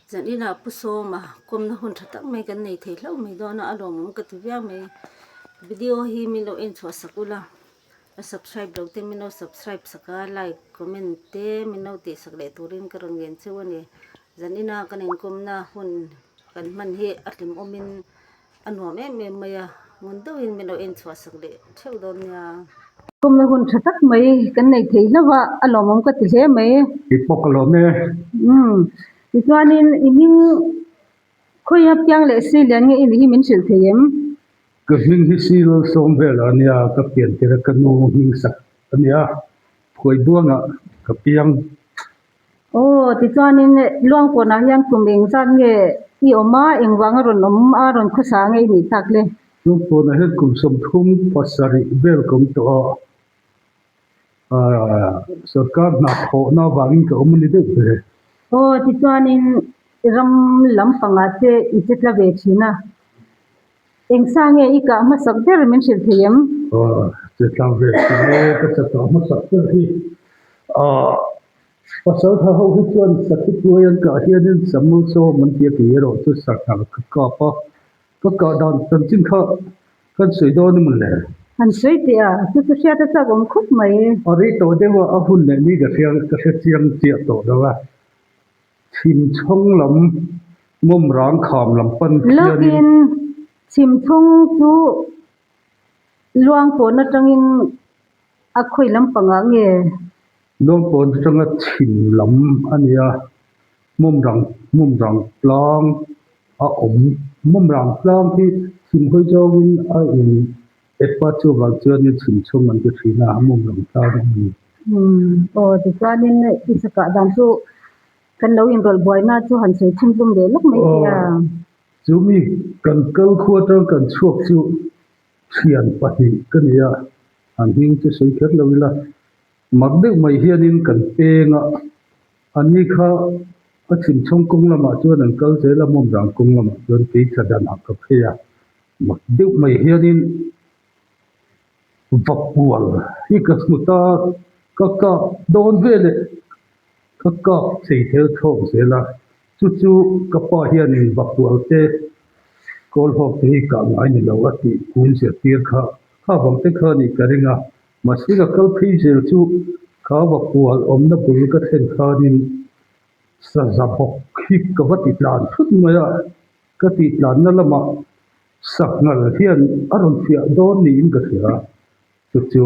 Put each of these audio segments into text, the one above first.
Dẫn đi là puso mà cùng nó hôn thật mấy cái này thấy lâu mấy đó nó ăn đồ muốn cái thứ mấy video hi mình lo in cho sakula subscribe đầu tiên mình lo subscribe saka like comment te mình lo te sak le turin karon gen chewa ne dẫn đi na kanen kum na hôn kan man hi atim omin anu me maya ngun do in mình lo in cho sak le cheu don ya kum na hôn thật mấy cái này thấy lâu và ăn đồ muốn cái thứ mấy Ipokalome thì cho nên mình khơi hấp yang lệ xí liền nghe in hi mình chịu thêm kahing hisil somvelania kapian tira kanu hingsak ania khoi duanga kapiang thì cho nên luang của nó yang cùng mình sang nghe i oma eng wang ron ron khu sa nghe ni tak le lupo na het kum som thum pasari welcome to sarkar na kho na wangin ka omni de thì cho nên ram lam panga che i chet la ve china eng sang nghe i ka ma sak der mình chịu thêm che tang ve ne ka cha ta ma sak hi pasal tha ho hi chuan sakit loyan ka hianin samul so man tia ki ro chu sakal ka pa ka dan tan chin kha kan sui do ni mun le han sui ti a tu sia ta sa gom khut mai ari to dewa ahun le ni ga fiang ka se chiang tia to dawa thim chong lam mom rang kham lam pan login chim thung chu luang ko na tangin a khoi lam panga nge long pon changa thim lam ania mom rang plang a om mom rang plang ki thim hoi jawin a in etpa chu wang chuan ni thim chong man ki thina mom rang plang ni thì cho nên khi sẽ cả đàn số cần đấu in rồi boy na cho hắn sẽ chung chung để lúc mấy kia chu mi kan kal khuwa tang kan chuak chu thian pati kania an hing chu soi khet lovila magde mai hianin kan penga ani kha a thim chong kong lama chuan an kal chela mom rang kong lama chuan ti chadan ha ka phia magde mai hianin vapual hi ka smuta ka don vele ka sei thel thok zela chu ka pa hianin vapual te kol hok te ka ngai ni lo ati kun se tir kha bang te kha ni karinga masika kal phi zel chu kha vapual omna bul ka then kha nin sa zabok hi ka vati plan thut maya ka ti plan na lama saknal hian aron fia don ni in ka thia chu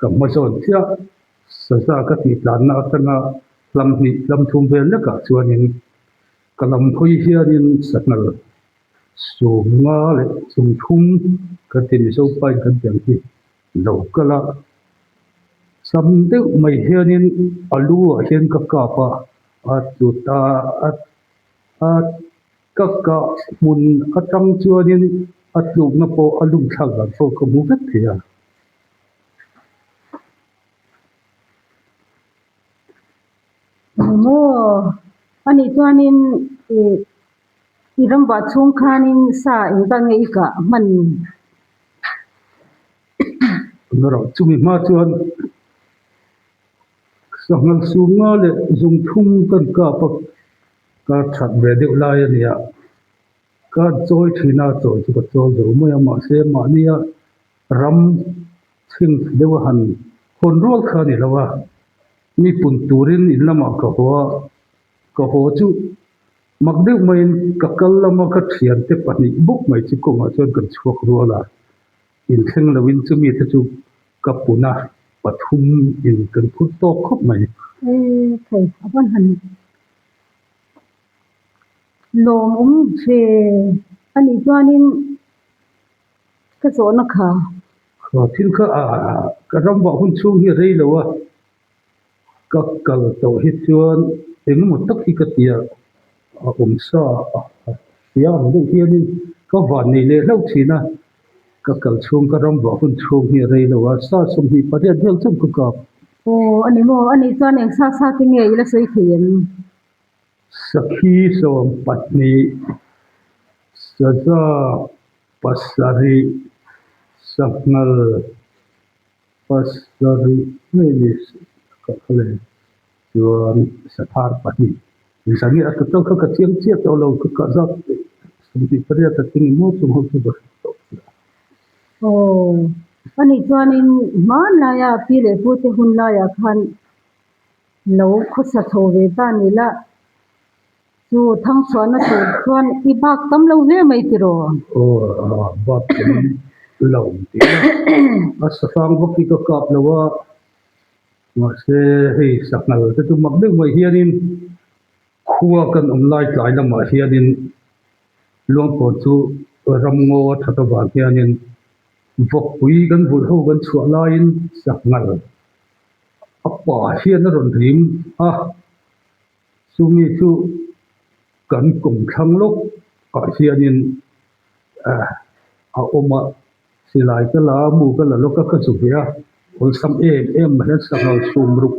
ka mazon thia sa ka ti plan na tanga lam thum vel la ka chuanin kalam khoi hianin saknal sunga le sung thum ka tin so pai kan tiang hi lo kala samde mai hianin alu a hian ka pa a chu ta a ka mun atang chuanin atluk na po alung thal la so ko mu vet thia mo ani cho nên iram ba chung khanin sa ingdang nge ika man ngaro chumi ma chuan sangal sunga le zung thum kan ka pa ka that ve deuh lai ania ka choi thina choi chu ka choi zo mai ma se ma nia ram thing dewa han hon rol kha ni lawa mi pun turin in lama ka ho chu magdeu mai ka kal lama ka thian te pani buk mai chu ko ma chon kan chuak ruala in theng lawin chu mi te chu ka puna pathum in kan phut to khop mai thầy upon hẳn lom che ani cho nên cái số nó khá kha thil kha ka ram ba hun chu hi rei lawa ka kal to hi chuan engmaw tak hi ka tia sa ya mo hianin ka van nei le hlo thina ka kal chung ka ram ba hun chung hi rei lawa sa som hi pa dia del chum ka ani cho nên sa cái nghề là sấy thiền sakhi som patni saza pasari saknal pasari menis ka khale chuan sathar patni misalnya atau ke ciang kalau ke kazak seperti pada tapi mau semua tu Oh, ani chuanin man la ya pi le pu te hun la ya khan lo khusa thove ta ni la chu thang chuan na chu chuan I bak tam lo ve mai ti ro oh bab lâu thì asafang bốc cái cặp lâu mà sẽ hay sắc nào cái tu mặc định mà hiền khua kan lai tlai lama hianin luang por chu ram ngo thatha wa hianin vok pui kan vul ho kan chua lain sak ngal apa hian ron rim a sumi chu kan kum thang lok ka hianin a oma silai ka la mu ka la lok ka chu ya ol sam em han sak ngal sum ruk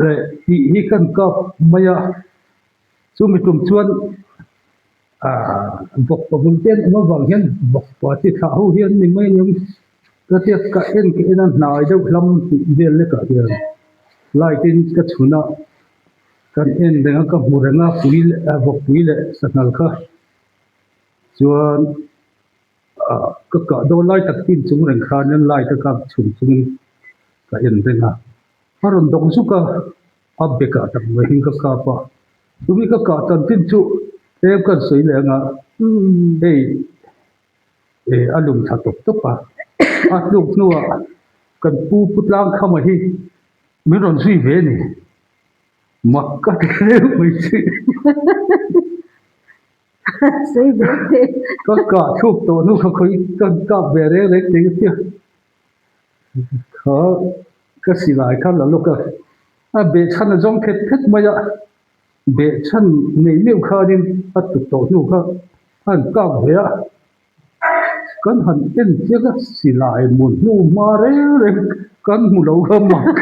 re hi kan kap maya sumi tum chuan vok pabul ten ma wang hian vok pa ti tha ho hian ni mai nyam ka te ka en ke en nai deuh hlam vel le ka hian lai tin ka chuna kan en denga ka murenga puil vok puil sanal kha chuan ka do lai tak tin chung reng khan nan lai ta ka chung chung ka en denga haron dong su ka abbe ka tak mai hin ka pa tumi ka tan tin chu em kan soi le nga ei alum tha tok pa atluk nuwa kan pu putlang khama hi mi ron sui ve ni makka le mai chi sei ve te ka thuk to nu ka khoi ka ve re re te ti kha ka silai khan la loka a be chan jong phet maya be chan nei meu khanin atu to nu kha an ka ve kan han en chega silai mun nu mare re kan mu lo ha mak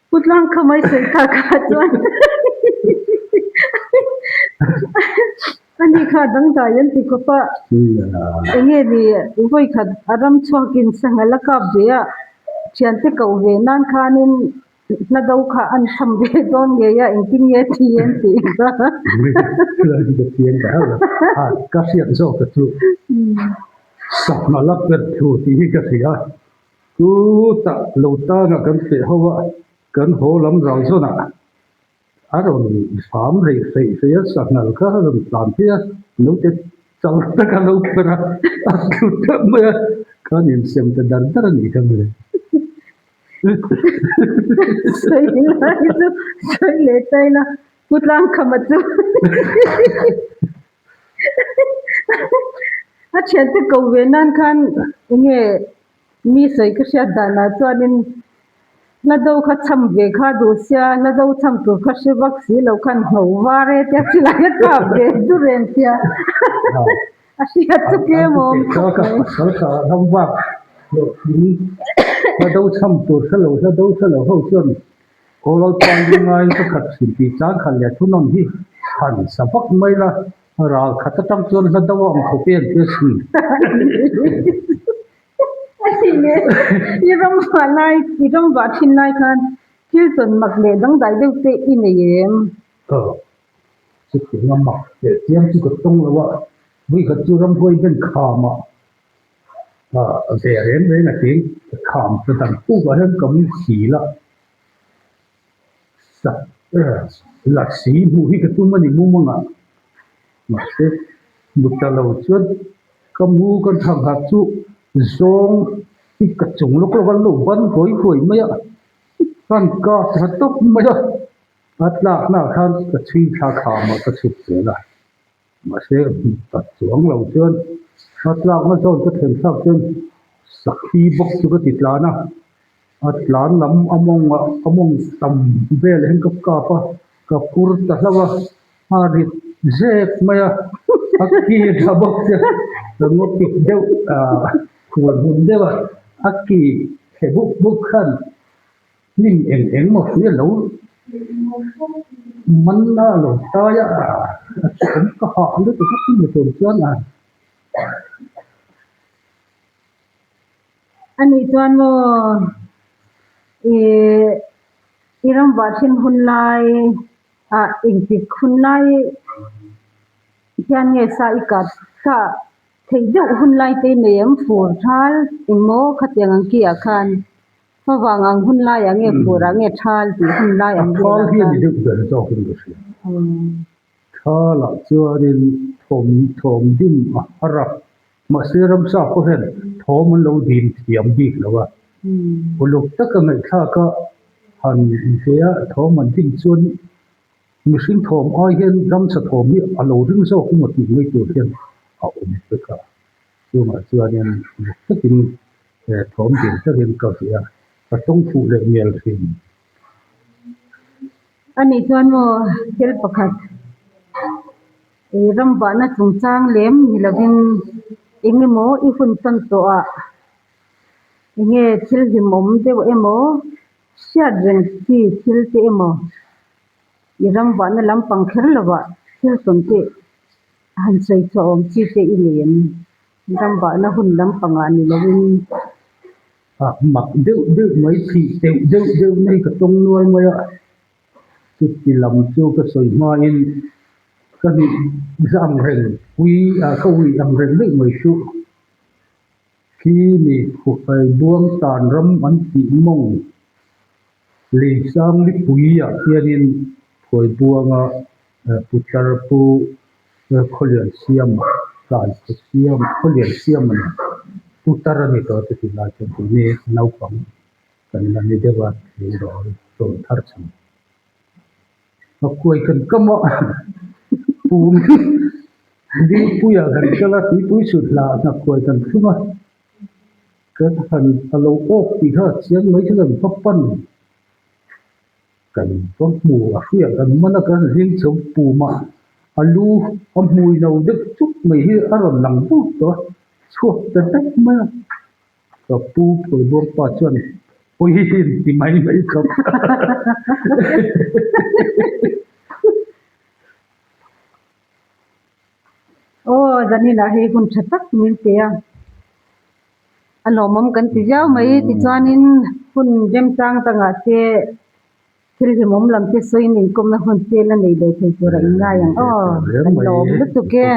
putlang khamai sei ka chuan ani kha dang da yan ti ko pa enge ni voi kha aram chwakin sangala ka be ya chian te ko ve nan khanin na dau kha an tham ve don nge ya engking ye ti yen ti ka la di tien ka ha ka sia zo ka tu sa ma la per tu ti ka sia tu ta lo ta na kan se ho wa kan ho lam rau zo na aron farm re se ya sa na ka ron plan ti no te chal ta ka lo pera tu ta ma ka nin sem ta dar ni ka me sei la itu sei le tai na putlang khamatu a chian te ko ve nan khan nge mi sei ka sha dana chuanin na do kha cham ve kha du sia na do cham tu kha se vak si lo khan ho wa re te chi la ka ve du ren sia a sia tu ke mo ka sal ka ram wa lo ni ka do cham tu sa lo ho chuan ko lo tan ni ngai ka khat sin pi cha khan ya thu non hi han sa vak mai la ra khat ta tam chuan na do am kho pe te sin asi ne iram wa nai iram wa thin nai khan kil ton mak le dang dai deu te in yem chứ cái ngâm mặc để tiêm chứ có tung là vợ vì cái chú râm vui bên khám mà để đến đấy là tiếng khám cho thằng phu và hơn cấm xí là xí mũi cái tu mà đi mua mà sẽ một tờ lầu trước cái mu con thằng hạt chú zong cái cái chúng lúc nó vẫn lủng vẫn khối mấy ạ con có thật tốt mấy ạ lạc na khan cái chi thà khám mà cái chụp thế là mà sẽ tập xuống lầu trên lạc nó cho cái thêm sắc trên sắc khí bốc cho cái thịt lá na lá lắm among tầm về lên cái cur ta sao đi dẹp mày aki ta bốc chứ rồi ngốc kịp đâu cuốn hồn đâu aki cái bốc khăn nhưng em một phía lâu mình là lột tay cũng có họ nữa thì các cái trường chuyên là ani chuan mo e iram batin hunlai a ingti hunlai hian nge sa ikat ka thei deuh hunlai te neem fur thal engmo khatiang ang ki akhan mawang ang hunlai ange fur ange thal ti hunlai ang Thal hian ni deuh ber zo hin sia thala chuanin thom dim a harak ma seram sa ko hen thom an lo din thiam bik lawa uluk taka ngai tha ka han hea thom an ding chuan mihring thom ai hian ram sa thom hi a lo ring zo ku ma ti ngai tur hian a om ka chunga chuanin takin thom din takin ka sia a tong fu le mel hin ani chuan mo kel pakhat ram ba na chungchang lem nilovin engemaw i hun ton to a enge thil himom deuh emaw hriat reng chi thil te emaw iram ba na lampang kher lawa thil ton te han sei chawm chi te i nen ram ba na hun lampanga nilovin mak deuh mai thi deuh nei ka tong nual mai a ti lam chu ka soi ma in kan zam reng wi a ka wi am reng le mai shu ki ni khu ai buang tan ram an ti mong le sang li pui a hianin khoi buanga putar pu kholian siam kan siam kholian siam an putar ani to ti la chu ni nau pang kan la ni dewa ni ro to thar cham a koi kan kama pum di puya kan kala ti pui su la na koi kan khuma kan han alo ok ti ha chiang mai chuan papan kan ko mu a hria kan mana kan ring chom pu ma alu am mui no de chuk mai hi aron lang pu to chuak ta tak ma ka pu phoi bor pa chuan oi hin ti mai mai ka zani na he hun thatak min te a alomam kan ti jaw mai ti chuanin hun rem tang tanga te thil himom lam te soinin kom na hun te la nei dei thei tur a inga yang kan lom lutuk ke